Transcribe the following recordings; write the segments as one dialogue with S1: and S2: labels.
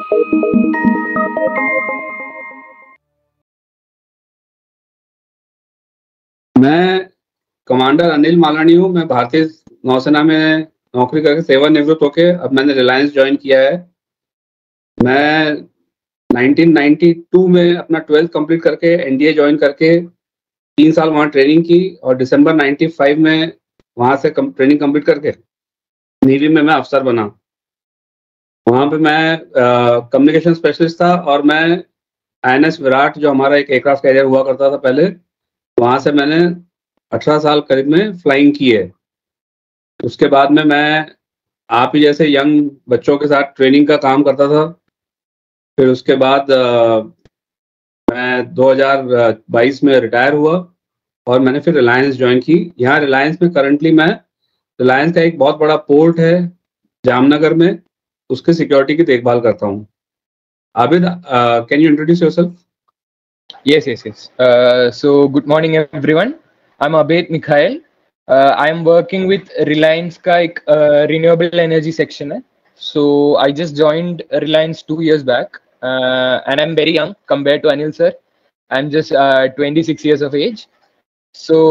S1: मैं कमांडर अनिल मालानी हूँ। मैं भारतीय नौसेना में नौकरी करके सेवानिवृत्त होके अब मैंने रिलायंस ज्वाइन किया है। मैं 1992 में अपना 12th कंप्लीट करके एनडीए ज्वाइन करके 3 साल वहाँ ट्रेनिंग की और दिसंबर 95 में वहाँ से ट्रेनिंग कंप्लीट करके नेवी में मैं अफसर बना। वहाँ पे मैं कम्युनिकेशन स्पेशलिस्ट था और मैं आईएनएस विराट जो हमारा एक एयरक्राफ्ट कैरियर हुआ करता था पहले, वहाँ से मैंने 18 साल करीब में फ्लाइंग की है। उसके बाद में मैं आप ही जैसे यंग बच्चों के साथ ट्रेनिंग का काम करता था। फिर उसके बाद मैं 2022 में रिटायर हुआ और मैंने फिर रिलायंस ज्वाइन की। यहाँ रिलायंस में करंटली मैं रिलायंस का एक बहुत बड़ा पोर्ट है जामनगर में, उसके सिक्योरिटी की देखभाल करता हूँ। Abid, can you introduce yourself?
S2: Yes. So good morning everyone. I'm Abed Mikhail. I am working with Reliance का एक renewable energy section है. So I just joined Reliance 2 years back, and I'm very young compared to Anil sir. I'm just 26 years of age. So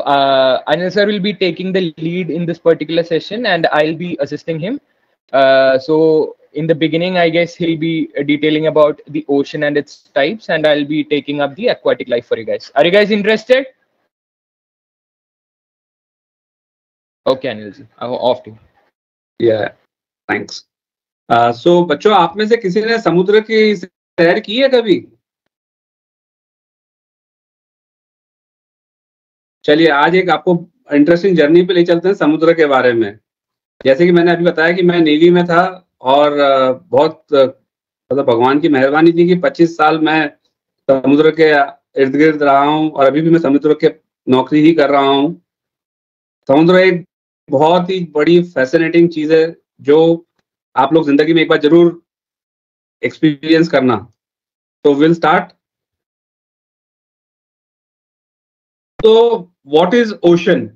S2: Anil sir will be taking the lead in this particular session, and I'll be assisting him. So in the beginning, I guess he'll be detailing about the ocean and its types, and I'll be taking up the aquatic life for you guys. Are you guys interested? Okay, Anil, off to you.
S1: Yeah, thanks. So बच्चों, आप में से किसी ने समुद्र की सैर की है कभी? चलिए आज एक आपको इंटरेस्टिंग जर्नी पे ले चलते हैं समुद्र के बारे में। जैसे कि मैंने अभी बताया कि मैं नेवी में था और बहुत मतलब भगवान की मेहरबानी थी कि 25 साल मैं समुद्र के इर्द गिर्द रहा हूँ और अभी भी मैं समुद्र के नौकरी ही कर रहा हूँ। समुद्र एक बहुत ही बड़ी फैसिनेटिंग चीज है जो आप लोग जिंदगी में एक बार जरूर एक्सपीरियंस करना। तो विल स्टार्ट। तो what is ocean?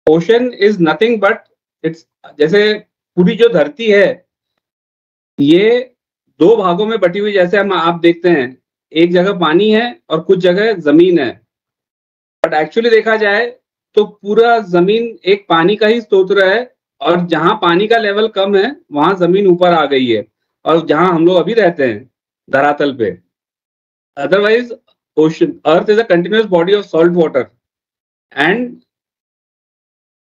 S1: Ocean is nothing but it's, जैसे पूरी जो धरती है ये 2 भागों में बटी हुई, जैसे हम आप देखते हैं एक जगह पानी है और कुछ जगह जमीन है। बट एक्चुअली देखा जाए तो पूरा जमीन एक पानी का ही स्तोत्र है और जहां पानी का लेवल कम है वहां जमीन ऊपर आ गई है और जहां हम लोग अभी रहते हैं धरातल पे। Otherwise ocean earth is a continuous body of salt water. And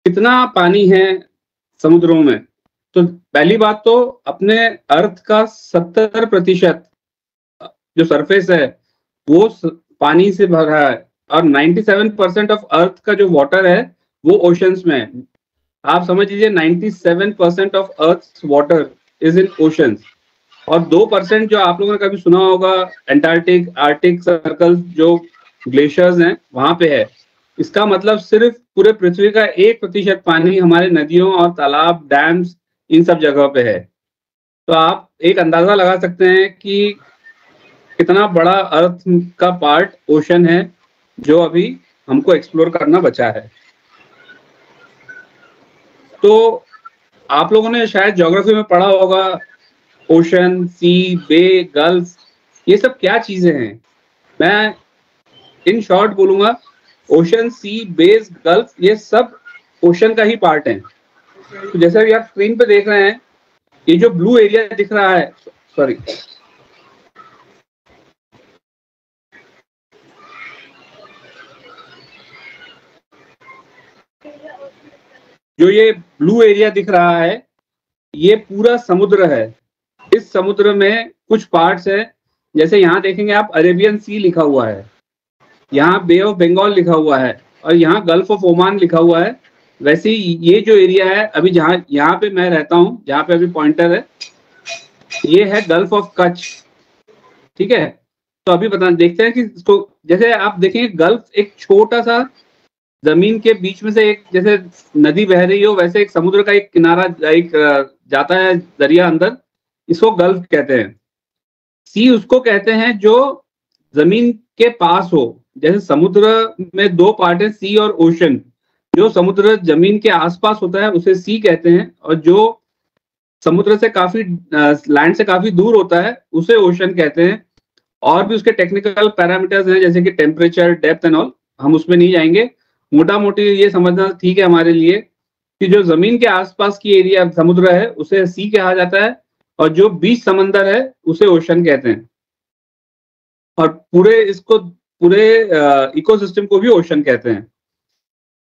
S1: कितना पानी है समुद्रों में? तो पहली बात तो अपने अर्थ का 70% जो सरफेस है वो पानी से भरा है और 97% ऑफ अर्थ का जो वाटर है वो ओशंस में है। आप समझ लीजिए 97% of earth water is in oceans. और 2% जो आप लोगों ने कभी सुना होगा एंटार्क्टिक आर्टिक सर्कल जो ग्लेशियर्स हैं वहां पे है। इसका मतलब सिर्फ पूरे पृथ्वी का 1% पानी हमारे नदियों और तालाब, डैम्स, इन सब जगह पे है। तो आप एक अंदाजा लगा सकते हैं कि कितना बड़ा अर्थ का पार्ट ओशन है जो अभी हमको एक्सप्लोर करना बचा है। तो आप लोगों ने शायद ज्योग्राफी में पढ़ा होगा ओशन, सी, बे, गल्फ, ये सब क्या चीजें हैं। मैं इन शॉर्ट बोलूंगा, ओशन, सी, बेस, गल्फ ये सब ओशन का ही पार्ट है। तो जैसा कि आप स्क्रीन पे देख रहे हैं ये जो ब्लू एरिया दिख रहा है, सॉरी, जो ये ब्लू एरिया दिख रहा है ये पूरा समुद्र है। इस समुद्र में कुछ पार्ट्स है, जैसे यहाँ देखेंगे आप अरेबियन सी लिखा हुआ है, यहाँ बे ऑफ बंगाल लिखा हुआ है और यहाँ गल्फ ऑफ ओमान लिखा हुआ है। वैसे ही ये जो एरिया है अभी जहाँ यहाँ पे मैं रहता हूँ, जहाँ पे अभी पॉइंटर है, ये है गल्फ ऑफ कच्छ। ठीक है, तो अभी देखते हैं कि इसको, जैसे आप देखेंगे गल्फ एक छोटा सा जमीन के बीच में से एक, जैसे नदी बह रही हो वैसे एक समुद्र का एक किनारा एक जाता है दरिया अंदर, इसको गल्फ कहते हैं। सी उसको कहते हैं जो जमीन के पास हो, जैसे समुद्र में 2 पार्ट है, सी और ओशन। जो समुद्र जमीन के आसपास होता है उसे सी कहते हैं और जो समुद्र से काफी लैंड से काफी दूर होता है, उसे ओशन कहते हैं। और भी उसके टेक्निकल पैरामीटर्स हैं, जैसे कि टेम्परेचर, डेप्थ एंड ऑल, हम उसमें नहीं जाएंगे। मोटा मोटी ये समझना ठीक है हमारे लिए कि जो जमीन के आसपास की एरिया समुद्र है उसे सी कहा जाता है, और जो बीच समंदर है उसे ओशन कहते हैं। और पूरे इकोसिस्टम को भी ओशन कहते हैं।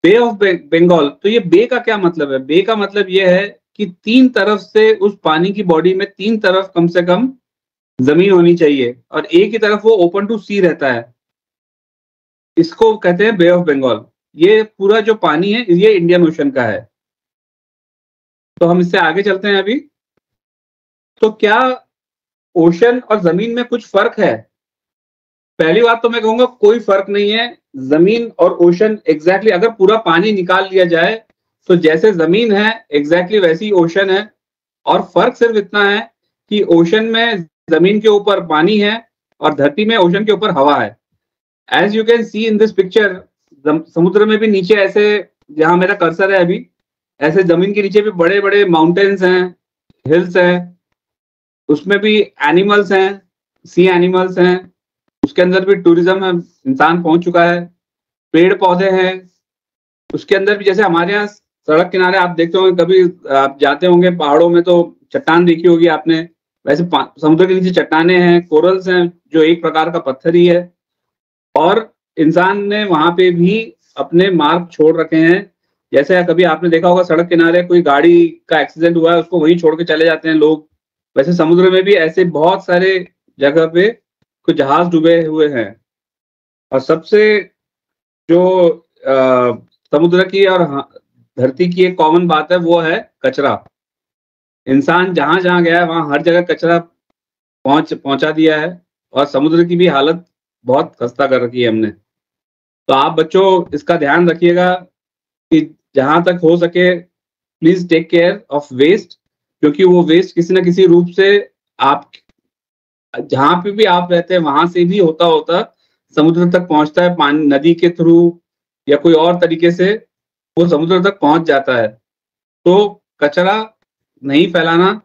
S1: बे ऑफ बंगाल, तो ये बे का क्या मतलब है? बे का मतलब ये है कि तीन तरफ से उस पानी की बॉडी में तीन तरफ कम से कम जमीन होनी चाहिए, और एक ही तरफ वो ओपन टू सी रहता है। इसको कहते हैं बे ऑफ बंगाल। ये पूरा जो पानी है ये इंडियन ओशन का है। तो हम इससे आगे चलते हैं अभी। तो क्या ओशन और जमीन में कुछ फर्क है? पहली बात तो मैं कहूंगा कोई फर्क नहीं है। जमीन और ओशन एग्जैक्टली अगर पूरा पानी निकाल लिया जाए तो जैसे जमीन है एग्जैक्टली वैसी ओशन है। और फर्क सिर्फ इतना है कि ओशन में जमीन के ऊपर पानी है और धरती में ओशन के ऊपर हवा है। As you can see in this picture, समुद्र में भी नीचे ऐसे, जहां मेरा कर्सर है अभी, ऐसे जमीन के नीचे भी बड़े बड़े माउंटेन्स हैं, हिल्स हैं, उसमें भी एनिमल्स हैं, सी एनिमल्स हैं। उसके अंदर भी टूरिज्म है, इंसान पहुंच चुका है। पेड़ पौधे हैं उसके अंदर भी। जैसे हमारे यहाँ सड़क किनारे आप देखते होंगे, कभी आप जाते होंगे पहाड़ों में तो चट्टान देखी होगी आपने, वैसे समुद्र के नीचे चट्टाने हैं, कोरल्स हैं, जो एक प्रकार का पत्थर ही है। और इंसान ने वहां पे भी अपने मार्क छोड़ रखे हैं। जैसे कभी आपने देखा होगा सड़क किनारे कोई गाड़ी का एक्सीडेंट हुआ है, उसको वहीं छोड़ के चले जाते हैं लोग। वैसे समुद्र में भी ऐसे बहुत सारे जगह पे कुछ जहाज डूबे हुए हैं। और सबसे जो समुद्र की और धरती की एक कॉमन बात है, वो है कचरा। इंसान जहां जहां गया है वहां हर जगह कचरा पहुंचा दिया है, और समुद्र की भी हालत बहुत खस्ता कर रखी है हमने। तो आप बच्चों इसका ध्यान रखिएगा कि जहां तक हो सके please take care of waste, क्योंकि वो वेस्ट किसी न किसी रूप से आप जहां पे भी आप रहते हैं वहां से भी होता होता समुद्र तक पहुंचता है, पानी नदी के थ्रू या कोई और तरीके से वो समुद्र तक पहुंच जाता है। तो कचरा नहीं फैलाना,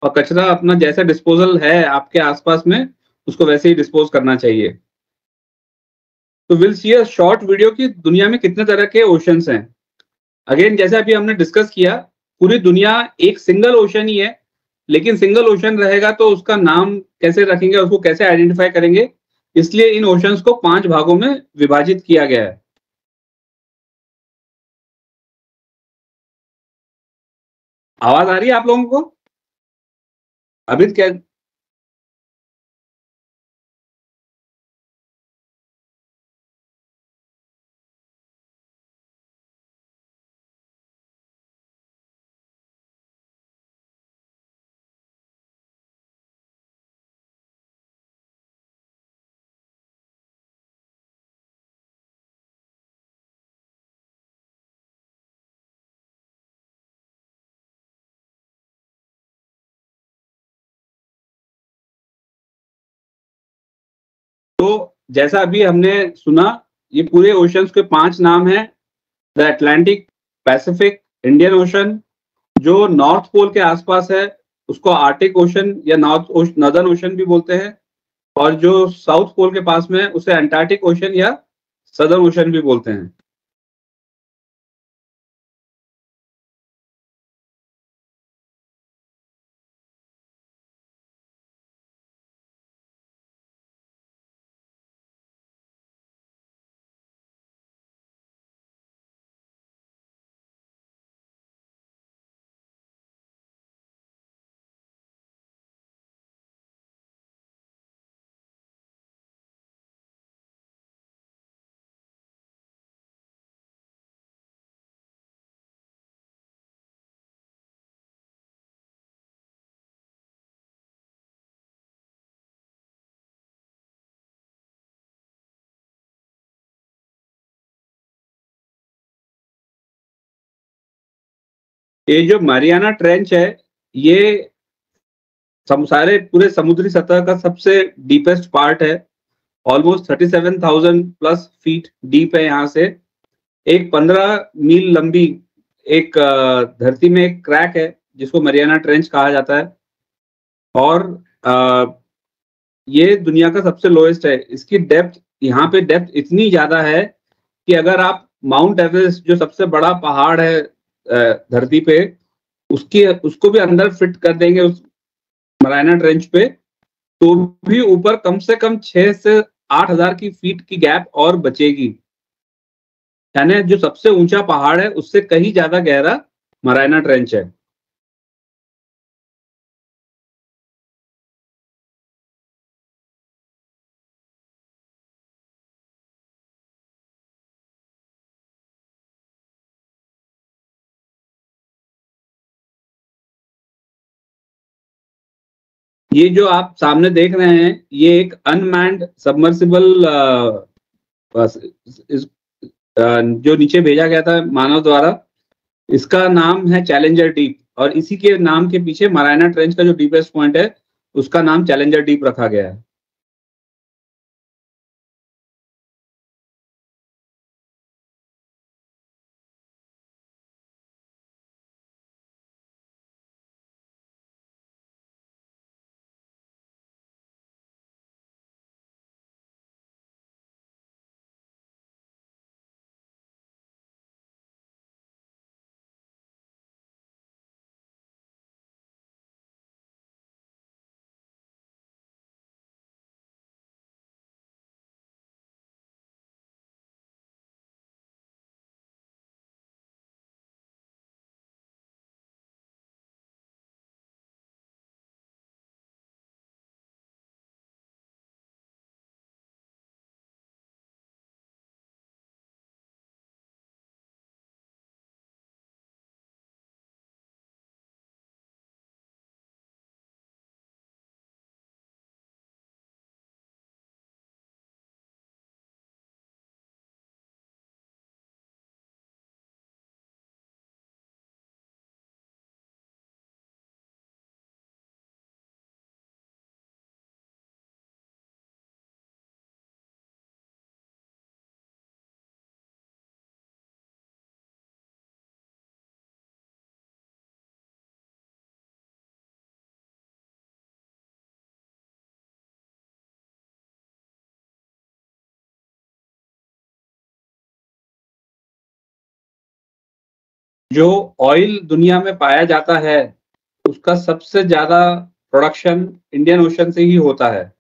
S1: और कचरा अपना जैसा डिस्पोजल है आपके आसपास में उसको वैसे ही डिस्पोज करना चाहिए। तो will see a short video कि दुनिया में कितने तरह के ओशंस हैं। अगेन जैसे अभी हमने डिस्कस किया, पूरी दुनिया एक सिंगल ओशन ही है, लेकिन सिंगल ओशन रहेगा तो उसका नाम कैसे रखेंगे, उसको कैसे आइडेंटिफाई करेंगे, इसलिए इन ओशंस को 5 भागों में विभाजित किया गया है। आवाज आ रही है आप लोगों को? अभी क्या? तो जैसा अभी हमने सुना, ये पूरे ओशंस के 5 नाम हैं। The Atlantic, Pacific, Indian ocean. जो नॉर्थ पोल के आसपास है उसको आर्टिक ओशन या नॉर्दर्न ओशन भी बोलते हैं, और जो साउथ पोल के पास में है उसे अंटार्कटिक ओशन या सदर्न ओशन भी बोलते हैं। ये जो मारियाना ट्रेंच है, ये सारे पूरे समुद्री सतह का सबसे डीपेस्ट पार्ट है। ऑलमोस्ट 37,000 प्लस फीट डीप है। यहाँ से एक 15 मील लंबी एक धरती में एक क्रैक है जिसको मरियाना ट्रेंच कहा जाता है, और ये दुनिया का सबसे लोएस्ट है। इसकी डेप्थ, यहाँ पे डेप्थ इतनी ज्यादा है कि अगर आप माउंट एवरेस्ट, जो सबसे बड़ा पहाड़ है धरती पे, उसको भी अंदर फिट कर देंगे उस मरियाना ट्रेंच पे, तो भी ऊपर कम से कम 6 से 8 हजार की फीट की गैप और बचेगी। यानी जो सबसे ऊंचा पहाड़ है उससे कहीं ज्यादा गहरा मरियाना ट्रेंच है। ये जो आप सामने देख रहे हैं, ये एक अनमैन्ड सबमर्सिबल जो नीचे भेजा गया था मानव द्वारा, इसका नाम है चैलेंजर डीप, और इसी के नाम के पीछे मरियाना ट्रेंच का जो डीपेस्ट पॉइंट है उसका नाम चैलेंजर डीप रखा गया है। जो ऑयल दुनिया में पाया जाता है उसका सबसे ज्यादा प्रोडक्शन इंडियन ओशन से ही होता है।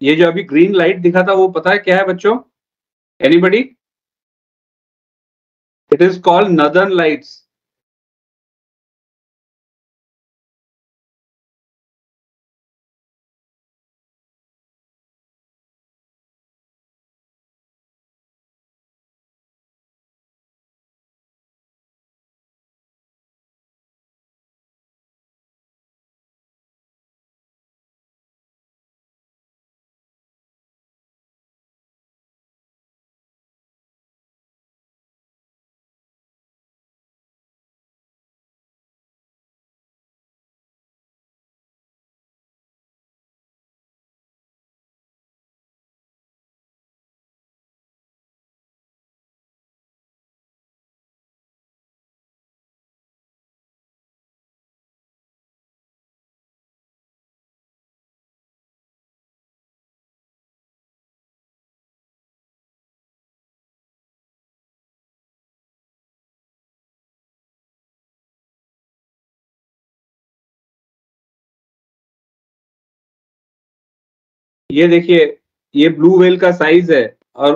S1: ये जो अभी ग्रीन लाइट दिखा था वो पता है क्या है बच्चों? Anybody? It is called northern lights. ये देखिए, ये ब्लू व्हेल का साइज है। और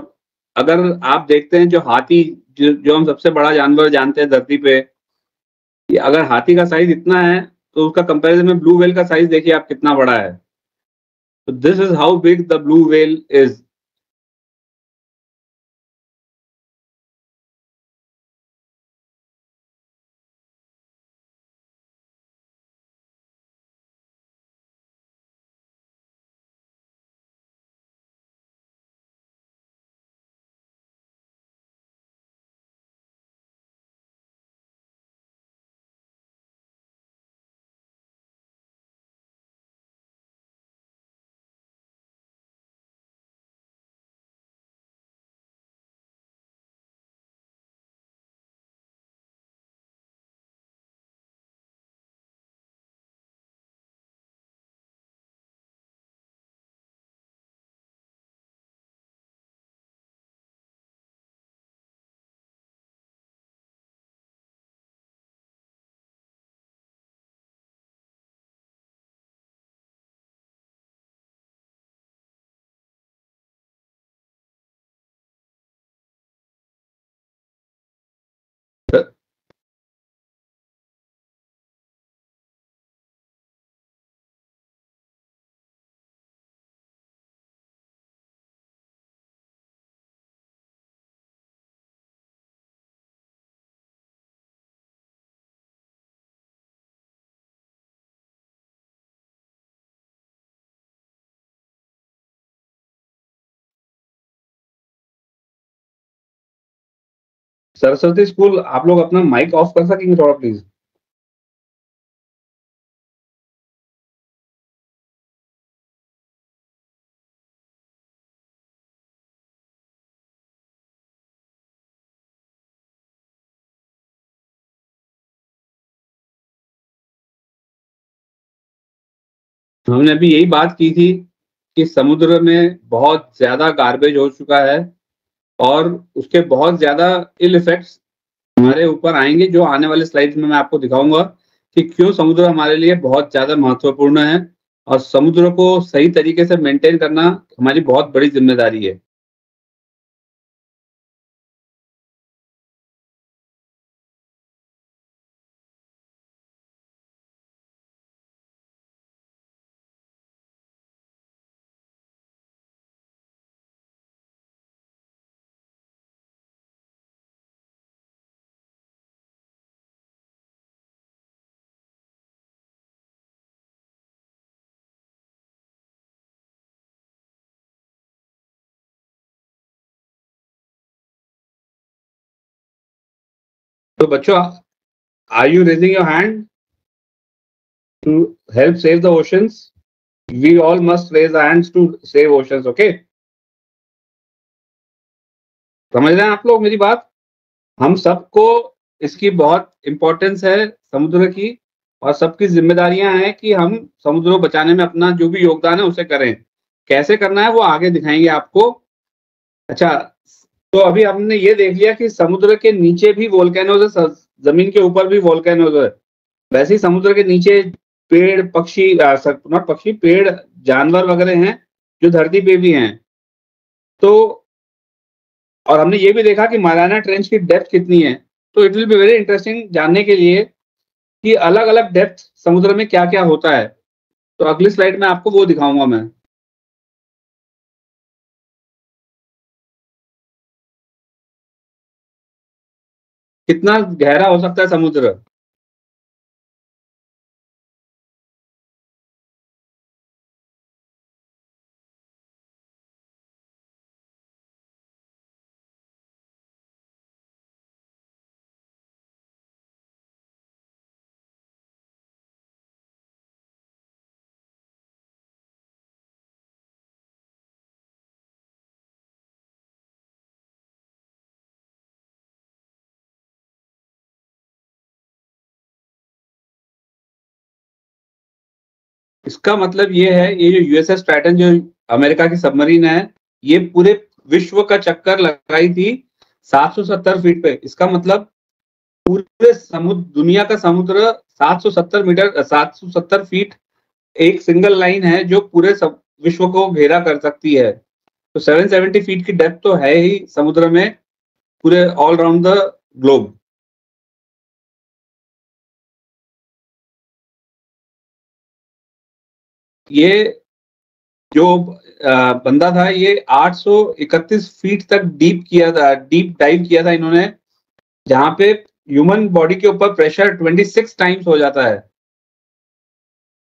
S1: अगर आप देखते हैं जो हाथी, जो हम सबसे बड़ा जानवर जानते हैं धरती पे, अगर हाथी का साइज इतना है तो उसका कंपैरिजन में ब्लू व्हेल का साइज देखिए आप कितना बड़ा है। तो this is how big the blue whale is. Saraswati school, आप लोग अपना माइक ऑफ कर सकेंगे थोड़ा प्लीज? हमने अभी यही बात की थी कि समुद्र में बहुत ज्यादा गार्बेज हो चुका है और उसके बहुत ज्यादा इल इफेक्ट्स हमारे ऊपर आएंगे, जो आने वाले स्लाइड्स में मैं आपको दिखाऊंगा कि क्यों समुद्र हमारे लिए बहुत ज्यादा महत्वपूर्ण है और समुद्र को सही तरीके से मेंटेन करना हमारी बहुत बड़ी जिम्मेदारी है। तो बच्चों, are you raising your hand to help save the oceans? We all must raise hands to save oceans, okay? समझ रहे हैं आप लोग मेरी बात? हम सबको इसकी बहुत इंपॉर्टेंस है समुद्र की, और सबकी जिम्मेदारियां हैं कि हम समुद्र को बचाने में अपना जो भी योगदान है उसे करें। कैसे करना है वो आगे दिखाएंगे आपको। अच्छा, तो अभी हमने ये देख लिया कि समुद्र के नीचे भी वोल्केनोज है, जमीन के ऊपर भी वोल्केनोज है। वैसे ही समुद्र के नीचे पेड़ पक्षी, नॉट पक्षी, पेड़ जानवर वगैरह हैं जो धरती पे भी हैं। तो और हमने ये भी देखा कि मारियाना ट्रेंच की डेप्थ कितनी है। तो it will be very interesting जानने के लिए कि अलग अलग डेप्थ समुद्र में क्या क्या होता है। तो अगली स्लाइड में आपको वो दिखाऊंगा मैं। कितना गहरा हो सकता है समुद्र। इसका मतलब ये है, ये जो यूएसएस पैटर्न, जो अमेरिका की सबमरीन है, ये पूरे विश्व का चक्कर लगाई थी 770 फीट पे। इसका मतलब पूरे समुद्र, दुनिया का समुद्र 770 मीटर, 770 फीट एक सिंगल लाइन है जो पूरे विश्व को घेरा कर सकती है। तो 770 फीट की डेप्थ तो है ही समुद्र में पूरे ऑल राउंड द ग्लोब। ये जो बंदा था ये 831 फीट तक डीप डाइव किया था इन्होंने, जहां पे ह्यूमन बॉडी के ऊपर प्रेशर 26 टाइम्स हो जाता है।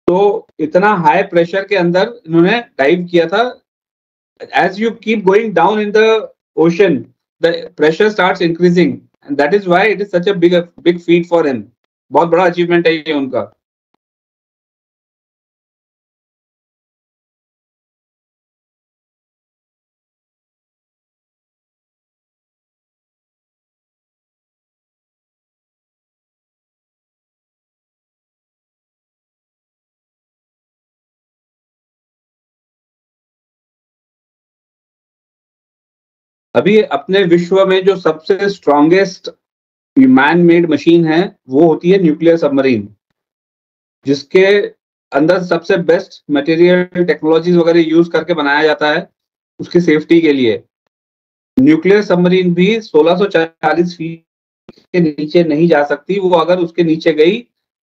S1: तो इतना हाई प्रेशर के अंदर इन्होंने डाइव किया था। As you keep going down in the ocean, the pressure starts increasing and that is why it is such a big feat for him. बहुत बड़ा अचीवमेंट है ये उनका। अभी अपने विश्व में जो सबसे स्ट्रॉन्गेस्ट मैन मेड मशीन है वो होती है न्यूक्लियर सबमरीन, जिसके अंदर सबसे बेस्ट मटेरियल टेक्नोलॉजीज वगैरह यूज करके बनाया जाता है उसकी सेफ्टी के लिए। न्यूक्लियर सबमरीन भी 1640 फीट के नीचे नहीं जा सकती। वो अगर उसके नीचे गई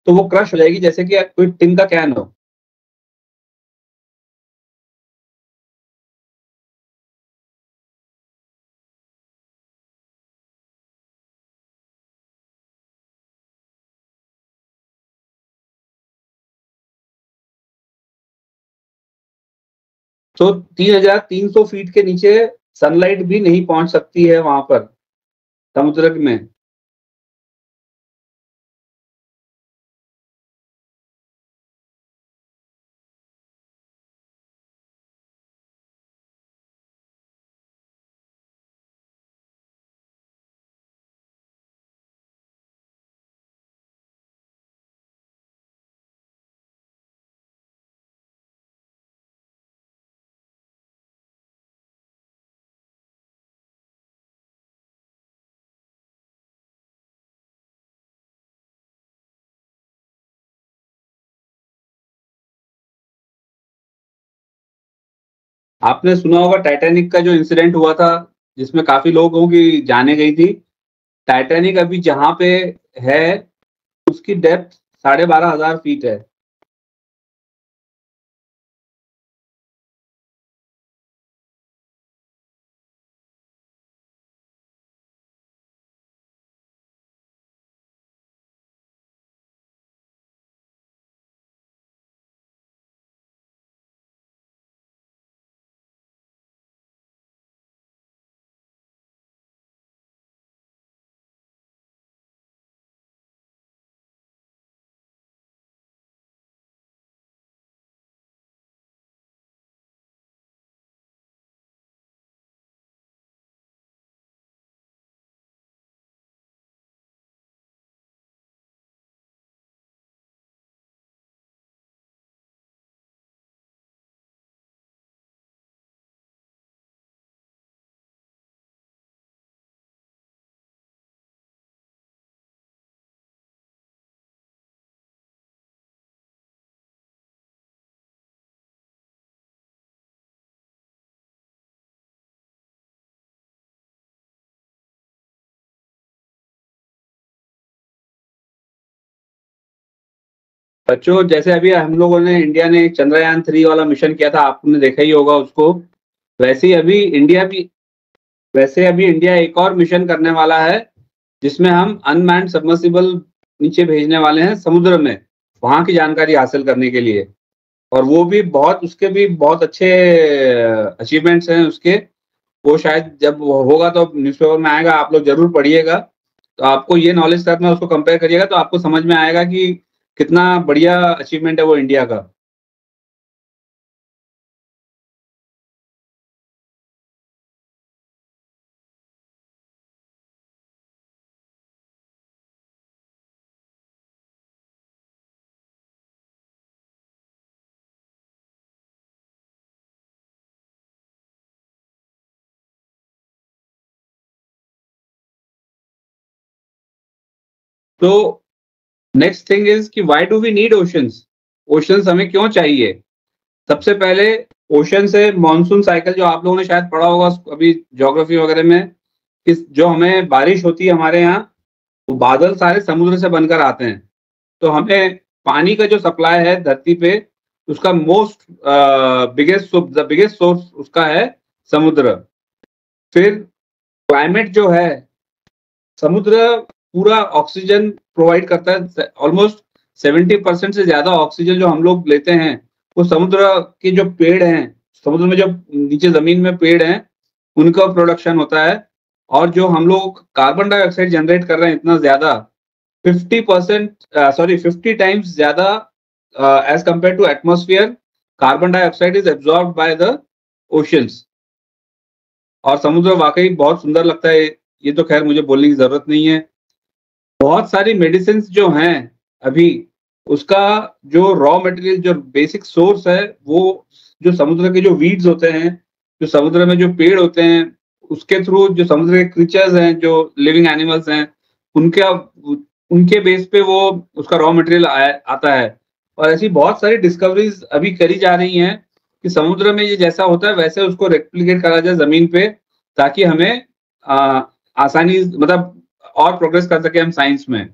S1: तो वो क्रश हो जाएगी, जैसे कि कोई टिन का कैन हो। तो 3300 फीट के नीचे सनलाइट भी नहीं पहुंच सकती है वहां पर समुद्र में। आपने सुना होगा टाइटैनिक का जो इंसिडेंट हुआ था, जिसमें काफी लोगों की जाने गई थी। टाइटैनिक अभी जहां पे है उसकी डेप्थ 12,500 फीट है। बच्चों, जैसे अभी हम लोगों ने इंडिया ने चंद्रयान 3 वाला मिशन किया था, आपने देखा ही होगा उसको। वैसे ही अभी इंडिया भी वैसे अभी इंडिया एक और मिशन करने वाला है, जिसमें हम अनमैन्ड सबमर्सिबल नीचे भेजने वाले हैं समुद्र में, वहां की जानकारी हासिल करने के लिए। और वो भी उसके भी बहुत अच्छे अचीवमेंट्स हैं उसके। वो शायद जब होगा तो न्यूज़पेपर में आएगा, आप लोग जरूर पढ़िएगा। तो आपको ये नॉलेज के साथ में उसको कंपेयर करिएगा तो आपको समझ में आएगा कि कितना बढ़िया अचीवमेंट है वो इंडिया का। तो नेक्स्ट थिंग इज कि why do we need oceans. Oceans हमें क्यों चाहिए। सबसे पहले ओशन से मॉनसून साइकिल जो आप लोगों ने शायद पढ़ा होगा अभी ज्योग्राफी वगैरह में, कि जो हमें बारिश होती है हमारे यहाँ, तो बादल सारे समुद्र से बनकर आते हैं। तो हमें पानी का जो सप्लाई है धरती पे, उसका बिगेस्ट सोर्स उसका है समुद्र। फिर क्लाइमेट जो है, समुद्र पूरा ऑक्सीजन प्रोवाइड करता है। ऑलमोस्ट 70% से ज्यादा ऑक्सीजन जो हम लोग लेते हैं वो समुद्र के जो पेड़ हैं, समुद्र में जो नीचे जमीन में पेड़ हैं, उनका प्रोडक्शन होता है। और जो हम लोग कार्बन डाइऑक्साइड जनरेट कर रहे हैं इतना ज्यादा, 50 टाइम्स ज्यादा as compare to atmosphere, carbon dioxide is absorb by the oceans. और समुद्र वाकई बहुत सुंदर लगता है, ये तो खैर मुझे बोलने की जरूरत नहीं है। बहुत सारी मेडिसिन जो हैं अभी, उसका जो रॉ मटेरियल, जो बेसिक सोर्स है, वो जो समुद्र के जो वीड्स होते हैं, जो समुद्र में जो पेड़ होते हैं, उसके थ्रू जो समुद्र के क्रीचर्स हैं, जो लिविंग एनिमल्स हैं, उनके बेस पे वो उसका रॉ मटेरियल आता है। और ऐसी बहुत सारी डिस्कवरीज अभी करी जा रही हैं कि समुद्र में ये जैसा होता है वैसे उसको रेप्लिकेट करा जाए जमीन पे, ताकि हमें आसानी, मतलब और प्रोग्रेस कर सके हम साइंस में।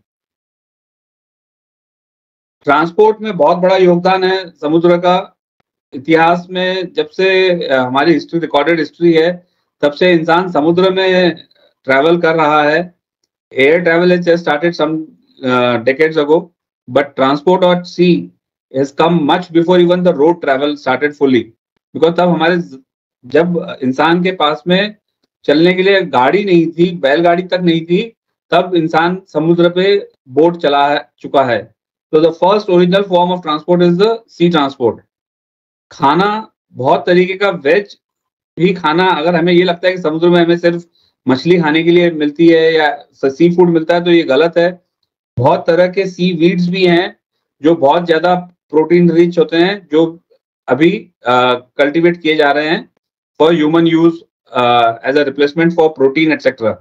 S1: ट्रांसपोर्ट में बहुत बड़ा योगदान है समुद्र का। इतिहास में जब से हमारी हिस्ट्री, रिकॉर्डेड हिस्ट्री है, तब से इंसान समुद्र में ट्रैवल कर रहा है। Air travel has just started some decades ago, but transport at sea has come much before even the road travel started fully, because तब हमारे, जब इंसान के पास में चलने के लिए गाड़ी नहीं थी, बैलगाड़ी तक नहीं थी, तब इंसान समुद्र पे बोट चला चुका है। तो the first original form of transport is the sea transport. खाना बहुत तरीके का, वेज भी खाना, अगर हमें ये लगता है कि समुद्र में हमें सिर्फ मछली खाने के लिए मिलती है या सी फूड मिलता है, तो ये गलत है। बहुत तरह के सी वीड्स भी हैं जो बहुत ज्यादा प्रोटीन रिच होते हैं, जो अभी कल्टीवेट किए जा रहे हैं for human use as a replacement for protein etcetera.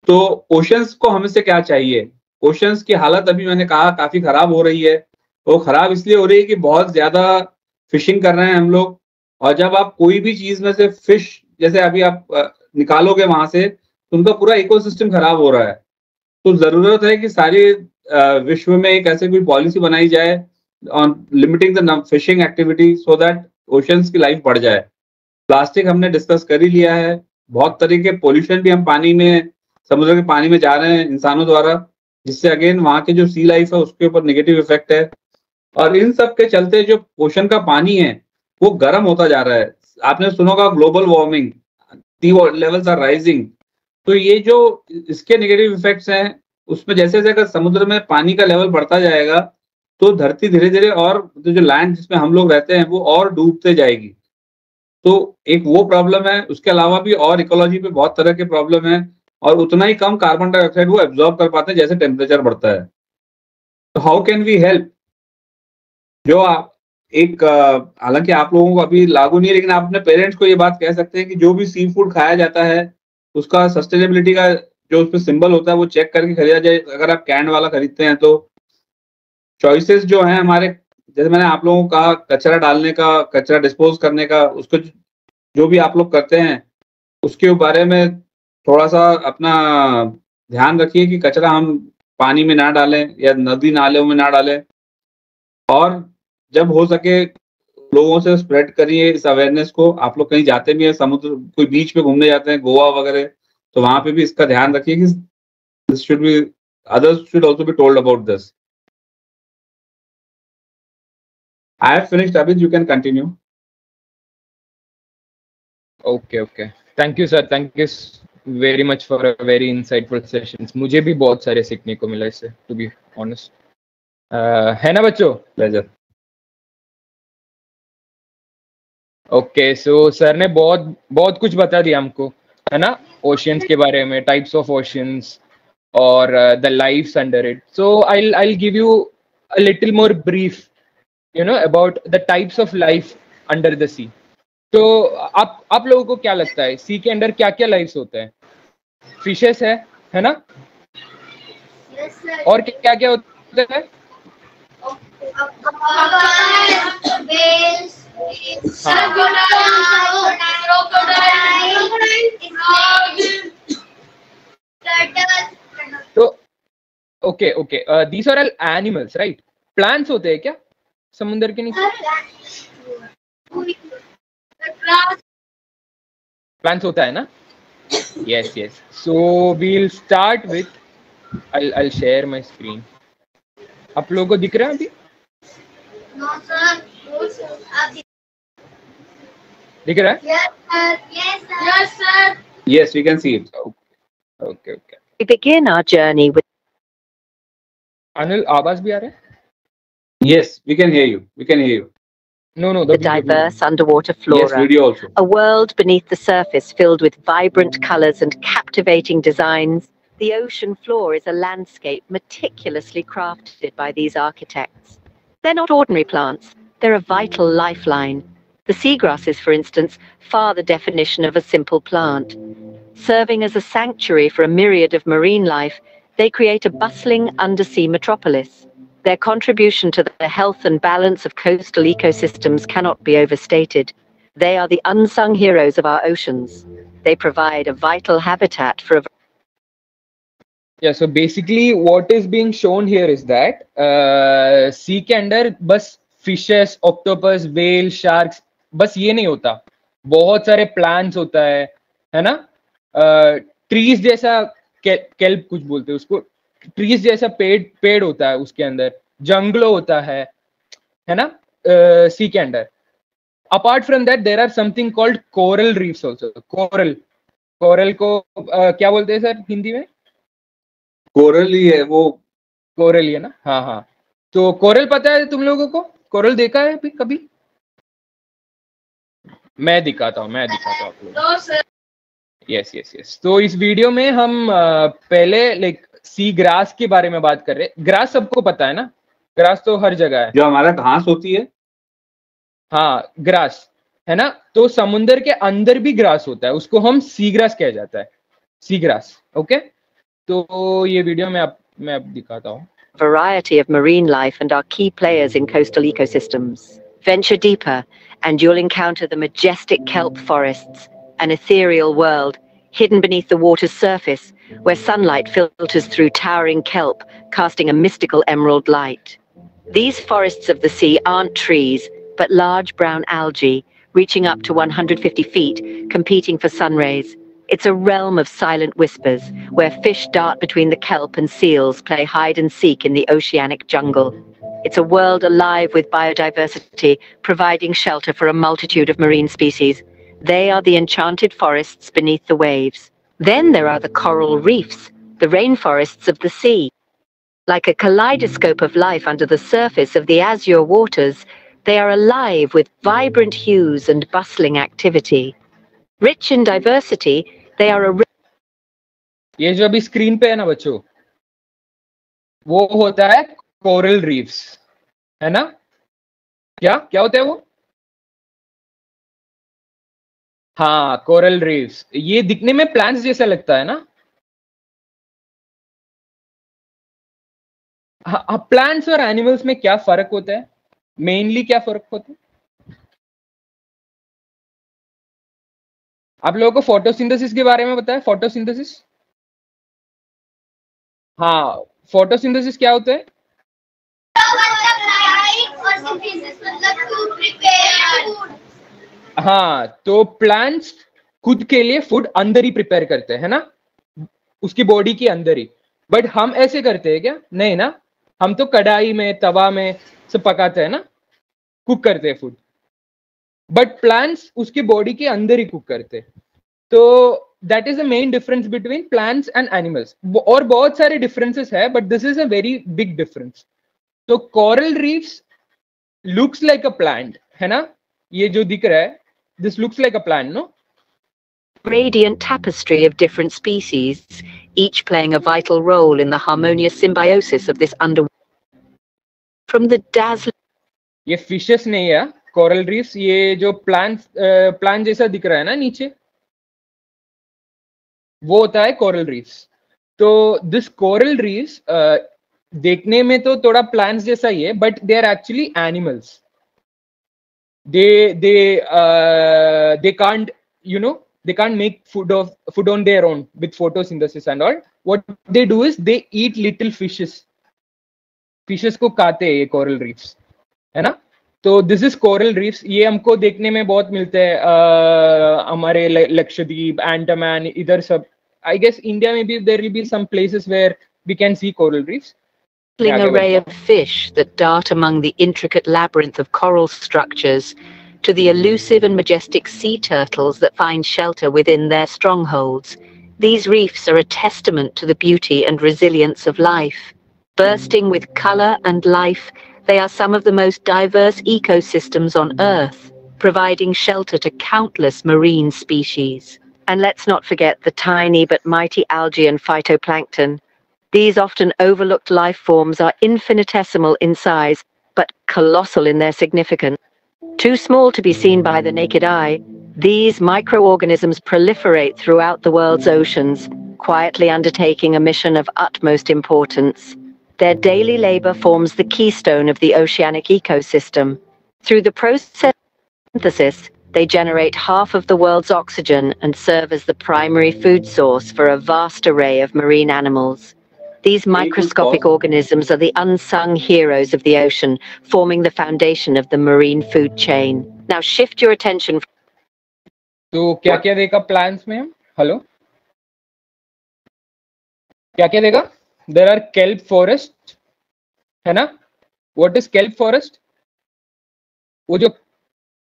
S1: तो ओशंस को हमें से क्या चाहिए? ओशंस की हालत अभी मैंने कहा काफी खराब हो रही है। वो खराब इसलिए हो रही है कि बहुत ज्यादा फिशिंग कर रहे हैं हम लोग। और जब आप कोई भी चीज में से फिश, जैसे अभी आप निकालोगे वहां से, तो उनका पूरा इकोसिस्टम खराब हो रहा है। तो जरूरत है कि सारी विश्व में एक ऐसे कोई पॉलिसी बनाई जाए on limiting the fishing activity, so that oceans की लाइफ बढ़ जाए। प्लास्टिक हमने डिस्कस कर ही लिया है। बहुत तरीके के पोल्यूशन भी हम पानी में, समुद्र के पानी में जा रहे हैं इंसानों द्वारा, जिससे अगेन वहां के जो सी लाइफ है उसके ऊपर नेगेटिव इफेक्ट है। और इन सब के चलते जो ओशन का पानी है वो गर्म होता जा रहा है। आपने सुना होगा global warming, sea levels are rising. तो ये जो इसके नेगेटिव इफेक्ट्स हैं, उसमें जैसे जैसे अगर समुद्र में पानी का लेवल बढ़ता जाएगा, तो धरती धीरे धीरे, और जो लैंड जिसमें हम लोग रहते हैं, वो और डूबते जाएगी। तो एक वो प्रॉब्लम है। उसके अलावा भी और इकोलॉजी पे बहुत तरह के प्रॉब्लम है, और उतना ही कम कार्बन डाइऑक्साइड वो एब्जॉर्ब कर पाते हैं जैसे टेम्परेचर बढ़ता है। तो हाउ कैन वी हेल्प? जो आप एक, हालांकि आप लोगों को अभी लागू नहीं है, लेकिन आप अपने पेरेंट्स को ये बात कह सकते हैं कि जो भी सी फूड खाया जाता है उसका सस्टेनेबिलिटी का जो उस पर सिंबल होता है वो चेक करके खरीदा जाए। अगर आप कैन वाला खरीदते हैं तो चॉइसेस जो हैं हमारे, जैसे मैंने आप लोगों को कहा, कचरा डालने का, कचरा डिस्पोज करने का, उसको जो भी आप लोग करते हैं उसके बारे में थोड़ा सा अपना ध्यान रखिए कि कचरा हम पानी में ना डालें या नदी नालों में ना डालें। और जब हो सके लोगों से स्प्रेड करिए इस अवेयरनेस को। आप लोग कहीं जाते भी हैं, समुद्र, कोई बीच पे घूमने जाते हैं, गोवा वगैरह, तो वहां पे भी इसका ध्यान रखिए कि this should be, others should also be told about this. I have finished, अभी you can continue.
S2: Okay, thank you sir, thank you very much for a very insightful sessions. मुझे भी बहुत सारे सीखने को मिला इससे, टू बी ऑनेस्ट। है ना बच्चों?
S1: प्लेजर।
S2: ओके, सो सर ने बहुत बहुत कुछ बता दिया हमको, है ना, ओशियंस के बारे में, टाइप्स ऑफ ओशियंस और the lifes under it. So I'll give you a little more brief, you know, about the types of life under the sea. तो आप लोगों को क्या लगता है सी के अंदर क्या क्या लाइफ्स होते हैं? फिशेस है ना? और क्या होता है?
S3: whales,
S2: तो okay okay, these are all animals right. Plants होते हैं क्या समुद्र के नीचे? प्लांट्स होता है ना? Yes yes. So will start with, I'll share my screen. आप लोगों को दिख रहा है अभी?
S3: No sir. No sir.
S2: दिख रहा है?
S3: Yes sir. Yes sir. Yes sir.
S1: Yes, we can see it.
S2: Okay okay.
S4: We begin our journey with
S2: Anil आवाज भी आ रहा है?
S1: Yes, we can hear you. We can hear you.
S2: No,
S4: the diverse underwater
S1: Yes,
S4: flora.
S1: video also.
S4: A world beneath the surface filled with vibrant colors and captivating designs. The ocean floor is a landscape meticulously crafted by these architects. They're not ordinary plants, they're a vital lifeline. The seagrasses, for instance, far the definition of a simple plant. Serving as a sanctuary for a myriad of marine life, they create a bustling undersea metropolis. Their contribution to the health and balance of coastal ecosystems cannot be overstated. They are the unsung heroes of our oceans. They provide a vital habitat for a...
S2: Yeah, so basically what is being shown here is that sea के अंदर बस fishes, octopus, whale, sharks, बस ये नहीं होता, बहुत सारे plants होता है ना? Trees जैसा kelp कुछ बोलते हैं उसको, trees जैसा पेड़ होता है उसके अंदर, जंगलों होता है ना? sea के अंदर. Apart from that, there are something called coral reefs also. Coral को क्या बोलते हैं सर हिंदी में?
S1: कोरल ही है वो.
S2: कोरल है ना? हाँ हाँ. तो कोरल पता है तुम लोगों को? कोरल देखा है कभी? मैं दिखाता हूँ आप लोगों. Yes yes yes. तो इस वीडियो में हम पहले लाइक सी ग्रास के बारे में बात कर रहे हैं. ग्रास सबको पता है ना? ग्रास तो हर जगह है,
S1: जो हमारा घास होती है.
S2: हाँ ग्रास है ना? तो समुद्र के अंदर भी ग्रास होता है, उसको हम सी ग्रास कहा जाता है, सी ग्रास. ओके, तो ये वीडियो में मैं अब दिखाता हूँ.
S4: variety of marine life and are key players in coastal ecosystems. Venture deeper and you'll encounter the majestic kelp forests, an ethereal world hidden beneath the water's surface, where sunlight filters through towering kelp, casting a mystical emerald light. These forests of the sea aren't trees, but large brown algae, reaching up to 150 feet, competing for sun rays. It's a realm of silent whispers, where fish dart between the kelp and seals play hide and seek in the oceanic jungle. It's a world alive with biodiversity, providing shelter for a multitude of marine species. They are the enchanted forests beneath the waves. Then there are the coral reefs, the rainforests of the sea. Like a kaleidoscope of life under the surface of the azure waters, they are alive with vibrant hues and bustling activity. Rich in diversity, they are a...
S2: ये जो अभी screen पे है ना बच्चों, वो होता है कोरल रीफ्स, है ना? क्या होता है वो? हाँ, कोरल रीफ्स. ये दिखने में प्लांट्स जैसा लगता है ना? हाँ, प्लांट्स और एनिमल्स में क्या फर्क होता है? मेनली क्या फर्क होता है? आप लोगों को फोटोसिंथेसिस के बारे में पता है? फोटोसिंथेसिस, हाँ, फोटोसिंथेसिस क्या होता है? हाँ, तो प्लांट्स खुद के लिए फूड अंदर ही प्रिपेयर करते हैं ना, उसकी बॉडी के अंदर ही. बट हम ऐसे करते हैं क्या? नहीं ना, हम तो कढ़ाई में, तवा में सब पकाते हैं ना, कुक करते हैं फूड. बट प्लांट्स उसकी बॉडी के अंदर ही कुक करते हैं. तो that is the main difference between plants and animals. और बहुत सारे डिफरेंसेस है, but this is a very big difference. तो coral reefs looks like a plant, है ना? ये जो दिख रहा है, this looks like a plant, no?
S4: Radiant tapestry of different species, each playing a vital role in the harmonious symbiosis of this underwater. From the dazzling...
S2: ये fishes नहीं है, coral reefs. ये जो plant जैसा दिख रहा है ना नीचे, वो होता है coral reefs. तो this coral reefs देखने में तो थोड़ा plants जैसा ही है, but they are actually animals. they can't, you know, they can't make food on their own with photosynthesis and all. What they do is they eat little fishes को खाते हैं ये कोरल रीफ्स, है ना. तो this is coral reefs. ये हमको देखने में बहुत मिलते हैं हमारे लक्षद्वीप, अंडमान, इधर सब. आई गेस इंडिया में भी there will be some places where we can see coral reefs.
S4: Array of fish that dart among the intricate labyrinth of coral structures, to the elusive and majestic sea turtles that find shelter within their strongholds. These reefs are a testament to the beauty and resilience of life. Bursting with color and life, they are some of the most diverse ecosystems on Earth, providing shelter to countless marine species. And let's not forget the tiny but mighty algae and phytoplankton. These often overlooked life forms are infinitesimal in size, but colossal in their significance. Too small to be seen by the naked eye, these microorganisms proliferate throughout the world's oceans, quietly undertaking a mission of utmost importance. Their daily labor forms the keystone of the oceanic ecosystem. Through the process of synthesis, they generate half of the world's oxygen and serve as the primary food source for a vast array of marine animals. These microscopic organisms are the unsung heroes of the ocean, forming the foundation of the marine food chain. Now shift your attention.
S2: तो क्या-क्या देगा plants में हम? Hello? क्या-क्या देगा? There are kelp forest, है ना? What is kelp forest? वो जो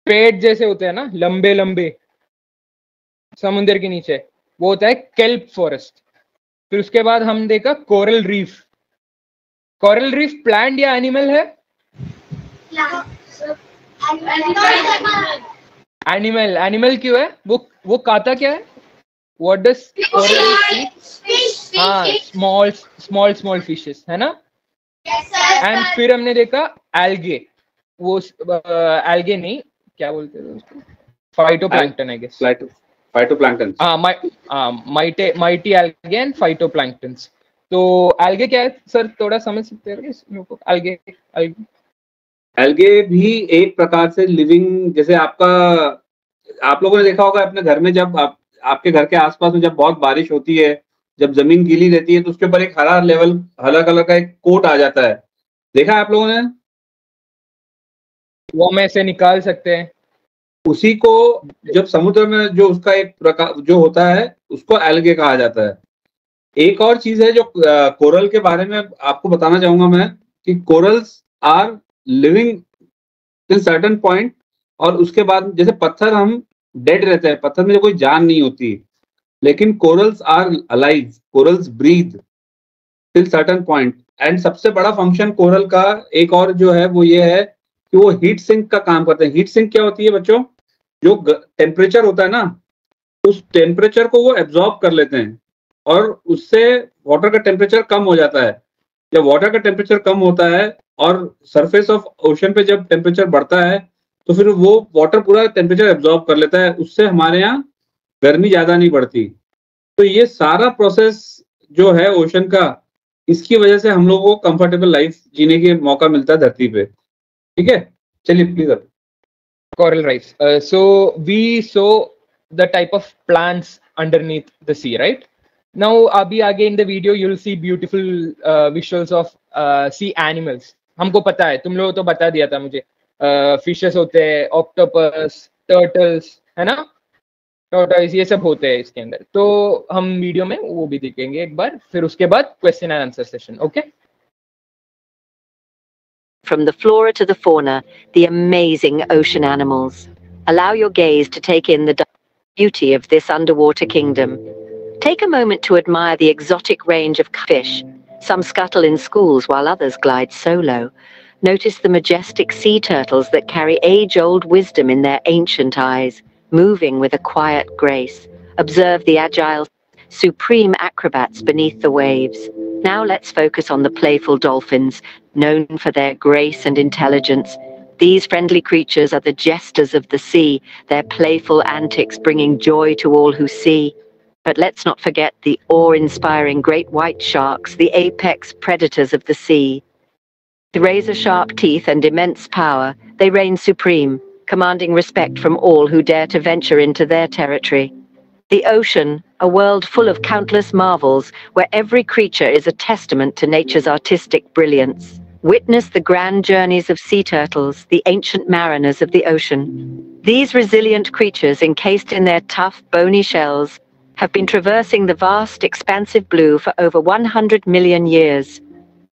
S2: पेड़ जैसे होते हैं ना, लंबे-लंबे समुद्र के नीचे, वो होता है kelp forest. फिर उसके बाद हम देखा coral reef. Coral reef plant या एनिमल है? एनिमल. एनिमल क्यों है? वो खाता क्या है? What does coral reef? हाँ, स्मॉल फिशेस, है ना. एंड फिर हमने देखा एल्गे. वो एल्गे नहीं, क्या बोलते हैं उसको? Phytoplankton I guess.
S1: Phytoplankton.
S2: Mighty algae and phytoplanktons. तो एल्गे क्या है सर, थोड़ा समझ सकते हैं? एल्गे
S1: भी एक प्रकार से लिविंग, जैसे आप लोगों ने देखा होगा अपने घर में, जब आपके घर के आसपास में जब बहुत बारिश होती है, जब जमीन गीली रहती है, तो उसके ऊपर एक हरा कलर का एक कोट आ जाता है. देखा है आप लोगों ने?
S2: वो हम ऐसे निकाल सकते हैं.
S1: उसी को जब समुद्र में जो उसका एक प्रकार जो होता है, उसको एल्गे कहा जाता है. एक और चीज है जो कोरल के बारे में आपको बताना चाहूंगा मैं, कि corals are living till certain point, और उसके बाद जैसे पत्थर हम डेड रहते हैं, पत्थर में कोई जान नहीं होती, लेकिन corals are alive, corals breathe till certain point. And सबसे बड़ा फंक्शन कोरल का एक और जो है वो ये है कि वो हीट सिंक का काम करते हैं. हीट सिंक क्या होती है बच्चों? जो टेम्परेचर होता है ना, उस टेम्परेचर को वो एब्जॉर्ब कर लेते हैं, और उससे वाटर का टेम्परेचर कम हो जाता है. जब वाटर का टेम्परेचर कम होता है और सरफेस ऑफ ओशन पे जब टेम्परेचर बढ़ता है, तो फिर वो वाटर पूरा टेम्परेचर एब्जॉर्ब कर लेता है. उससे हमारे यहाँ गर्मी ज्यादा नहीं बढ़ती. तो ये सारा प्रोसेस जो है ओशन का, इसकी वजह से हम लोगों को कंफर्टेबल लाइफ जीने के मौका मिलता है धरती पे. ठीक है, चलिए please.
S2: Coral reefs. So we saw the type of plants underneath the sea, right? Now, abhi aage in the video, you'll see beautiful visuals of sea animals. हमको पता है, तुम लोगों तो बता दिया था मुझे. Fishes होते हैं, octopus, turtles, है ना? Tortoise, ये सब होते हैं इसके अंदर. तो हम वीडियो में वो भी देखेंगे एक बार. फिर उसके बाद question and answer session. Okay?
S4: From the flora to the fauna, the amazing ocean animals. Allow your gaze to take in the beauty of this underwater kingdom. Take a moment to admire the exotic range of fish. Some scuttle in schools while others glide solo. Notice the majestic sea turtles that carry age-old wisdom in their ancient eyes, moving with a quiet grace. Observe the agile, supreme acrobats beneath the waves. Now let's focus on the playful dolphins, known for their grace and intelligence. These friendly creatures are the jesters of the sea, their playful antics bringing joy to all who see. But let's not forget the awe-inspiring great white sharks, the apex predators of the sea. With razor-sharp teeth and immense power, they reign supreme, commanding respect from all who dare to venture into their territory. The ocean, a world full of countless marvels, where every creature is a testament to nature's artistic brilliance. Witness the grand journeys of sea turtles, the ancient mariners of the ocean. These resilient creatures, encased in their tough, bony shells, have been traversing the vast, expansive blue for over 100 million years.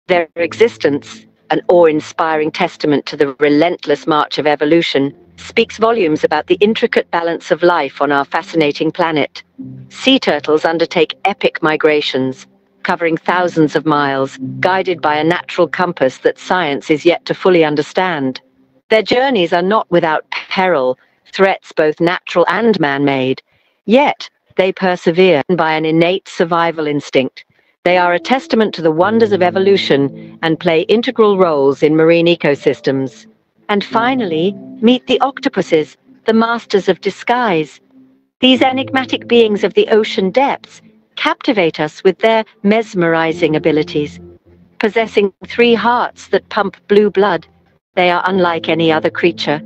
S4: Their existence, an awe-inspiring testament to the relentless march of evolution, speaks volumes about the intricate balance of life on our fascinating planet. Sea turtles undertake epic migrations, covering thousands of miles, guided by a natural compass that science is yet to fully understand. Their journeys are not without peril, threats both natural and man-made. Yet, they persevere by an innate survival instinct. They are a testament to the wonders of evolution and play integral roles in marine ecosystems. And finally, meet the octopuses, the masters of disguise. These enigmatic beings of the ocean depths captivate us with their mesmerizing abilities. Possessing 3 hearts that pump blue blood, they are unlike any other creature.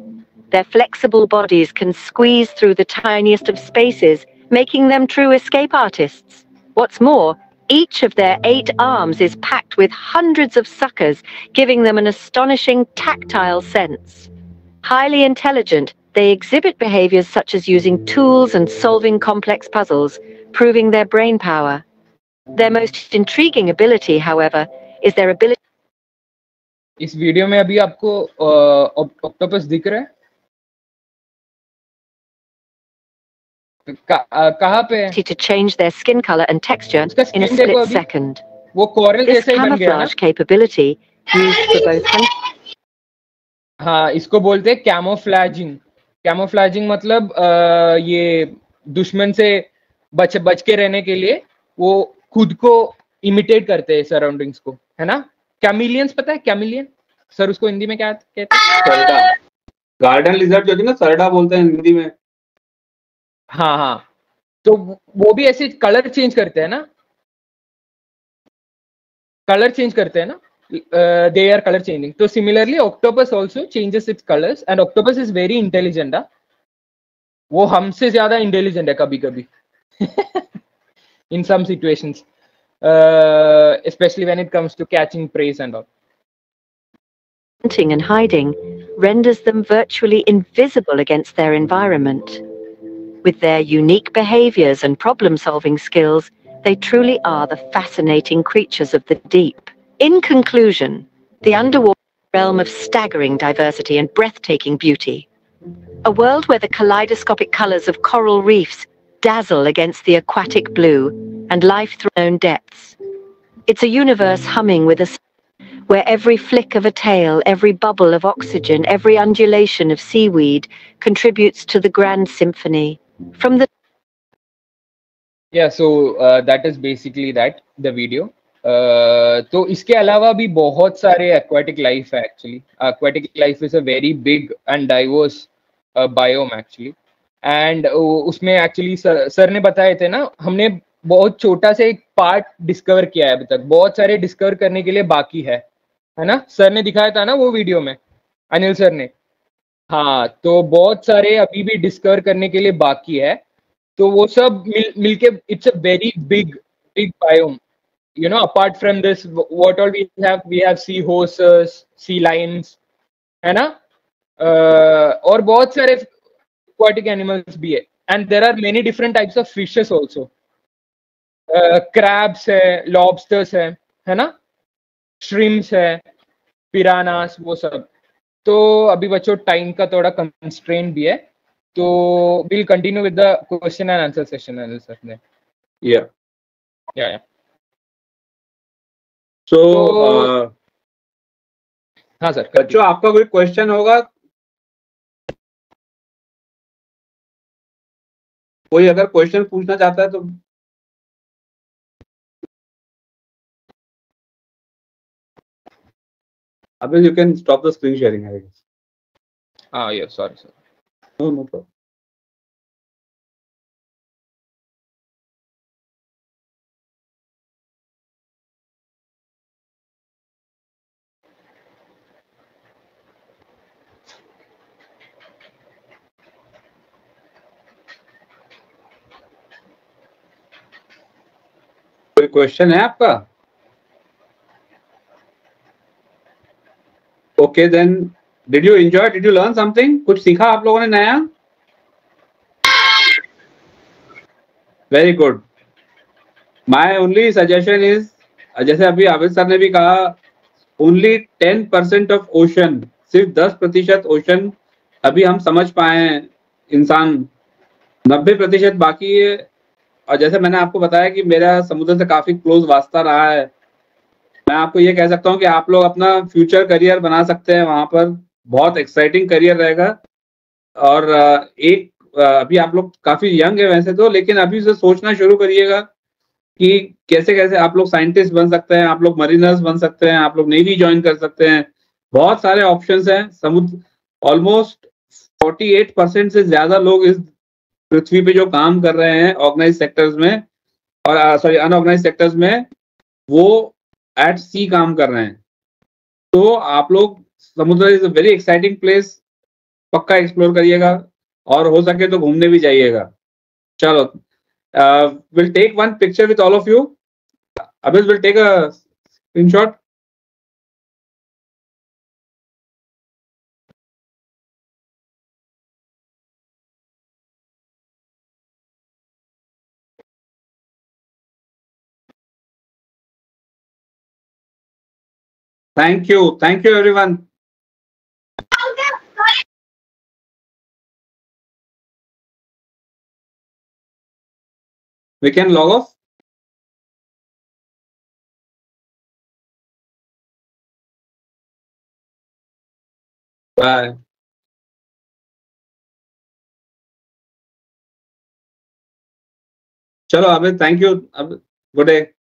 S4: Their flexible bodies can squeeze through the tiniest of spaces, making them true escape artists. What's more, each of their 8 arms is packed with hundreds of suckers, giving them an astonishing tactile sense. Highly intelligent, they exhibit behaviors such as using tools and solving complex puzzles, proving their brain power. Their most intriguing ability, however, is their ability
S2: इस video में अभी आपको octopus दिख रहा है? कहाँ पे है?
S4: to change their skin color and texture
S2: उसका
S4: in a
S2: skin देखो
S4: split
S2: अभी,
S4: second.
S2: वो कोरल
S4: This
S2: जैसा ही बन गया ना?
S4: camouflage capability, used for both hunting
S2: हाँ, इसको बोलते हैं कैमोफ्लैजिंग. कैमोफ्लैजिंग मतलब ये दुश्मन से बच के रहने के लिए वो खुद को इमिटेट करते हैं सराउंडिंग्स को, है ना? कैमिलियंस पता है? कैमिलियन सर उसको हिंदी में क्या कहते हैं?
S1: सरडा. गार्डन लिजर्ड जो होती है ना, सरडा बोलते हैं हिंदी में.
S2: हाँ हाँ, तो वो भी ऐसे कलर चेंज करते हैं ना? कलर चेंज करते हैं ना? They are color changing. So similarly, octopus also changes its colors, and octopus is very intelligent. वो हमसे ज्यादा इंटेलिजेंट है कभी कभी in some situations, especially when it comes to catching prey and all.
S4: and hiding renders them virtually invisible against their environment. With their unique behaviors and problem-solving skills, they truly are the fascinating creatures of the deep. In conclusion, the underwater realm of staggering diversity and breathtaking beauty. A world where the kaleidoscopic colors of coral reefs dazzle against the aquatic blue and life-thrown depths. It's a universe humming with a where every flick of a tail, every bubble of oxygen, every undulation of seaweed contributes to the grand symphony. From the
S2: Yeah, so that is basically that, the video. तो इसके अलावा भी बहुत सारे aquatic life है actually. Aquatic life is a very big and diverse biome actually. And उसमें actually sir ने बताए थे ना, हमने बहुत छोटा सा एक पार्ट डिस्कवर किया है अभी तक, बहुत सारे डिस्कवर करने के लिए बाकी है ना? सर ने दिखाया था ना वो वीडियो में, अनिल सर ने. हाँ, तो बहुत सारे अभी भी डिस्कवर करने के लिए बाकी है. तो वो सब मिलके it's a very big biome. You know, apart from this, what all we have sea horses, sea lions, है ना? और बहुत सारे aquatic animals भी है. And there are many different types of fishes also. Crabs है, lobsters है ना? Shrimps है, piranhas, वो सब. तो अभी बच्चों टाइम का थोड़ा कंस्ट्रेंट भी है, तो we'll continue with the question and answer session, Anil sir.
S1: Yeah.
S2: Yeah.
S1: So,
S2: हाँ सर.
S1: बच्चों आपका कोई क्वेश्चन होगा? कोई अगर क्वेश्चन पूछना चाहता है तो अभी you can stop the screen sharing, I guess.
S2: Yeah, sorry sir.
S1: No problem. कोई क्वेश्चन है आपका? Okay then, did you enjoy, did you learn something? कुछ सीखा आप लोगों ने नया? Very good. My only suggestion is, जैसे अभी आबिद सर ने भी कहा, ओनली 10% ऑफ ओशन, सिर्फ 10% ओशन अभी हम समझ पाए हैं इंसान, 90% बाकी है। और जैसे मैंने आपको बताया कि मेरा समुद्र से काफी क्लोज वास्ता रहा है, मैं आपको ये कह सकता हूँ कि आप लोग अपना फ्यूचर करियर बना सकते हैं वहां पर, बहुत एक्साइटिंग करियर रहेगा। और अभी आप लोग काफी यंग है वैसे तो, लेकिन अभी से सोचना शुरू करिएगा कि कैसे कैसे आप लोग साइंटिस्ट बन सकते हैं, आप लोग मरीनर्स बन सकते हैं, आप लोग नेवी ज्वाइन कर सकते हैं। बहुत सारे ऑप्शंस हैं। समुद्र ऑलमोस्ट 48% से ज्यादा लोग इस पृथ्वी पे जो काम कर रहे हैं ऑर्गेनाइज सेक्टर्स में, और सॉरी अनऑर्गेनाइज सेक्टर्स में, वो एट सी काम कर रहे हैं। तो आप लोग, समुद्र is a very exciting place, पक्का एक्सप्लोर करिएगा, और हो सके तो घूमने भी जाइएगा। चलो, will take one picture with all of you. Abid will take a screenshot. Thank you everyone. We can log off. Bye. चलो Abid, thank you. Good day.